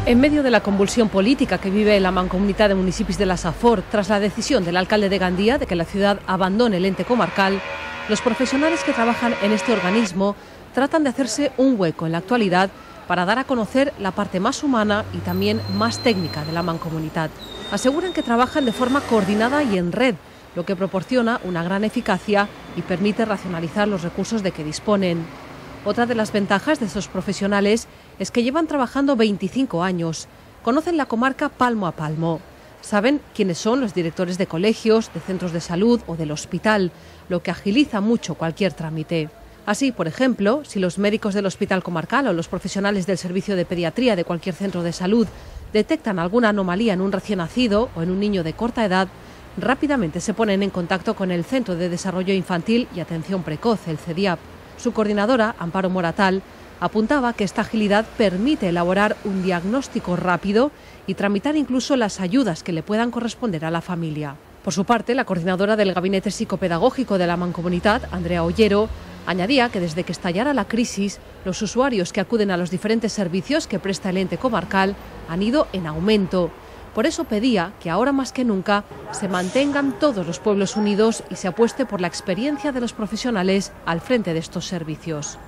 En medio de la convulsión política que vive la Mancomunitat de Municipis de la Safor, tras la decisión del alcalde de Gandía de que la ciudad abandone el ente comarcal, los profesionales que trabajan en este organismo tratan de hacerse un hueco en la actualidad para dar a conocer la parte más humana y también más técnica de la Mancomunitat. Aseguran que trabajan de forma coordinada y en red, lo que proporciona una gran eficacia y permite racionalizar los recursos de que disponen. Otra de las ventajas de estos profesionales es que llevan trabajando 25 años, conocen la comarca palmo a palmo, saben quiénes son los directores de colegios, de centros de salud o del hospital, lo que agiliza mucho cualquier trámite. Así, por ejemplo, si los médicos del hospital comarcal o los profesionales del servicio de pediatría de cualquier centro de salud detectan alguna anomalía en un recién nacido o en un niño de corta edad, rápidamente se ponen en contacto con el Centro de Desarrollo Infantil y Atención Precoz, el CEDIAP. Su coordinadora, Amparo Moratal, apuntaba que esta agilidad permite elaborar un diagnóstico rápido y tramitar incluso las ayudas que le puedan corresponder a la familia. Por su parte, la coordinadora del Gabinete Psicopedagógico de la Mancomunitat, Andrea Ollero, añadía que desde que estallara la crisis, los usuarios que acuden a los diferentes servicios que presta el ente comarcal han ido en aumento. Por eso pedía que ahora más que nunca se mantengan todos los pueblos unidos y se apueste por la experiencia de los profesionales al frente de estos servicios.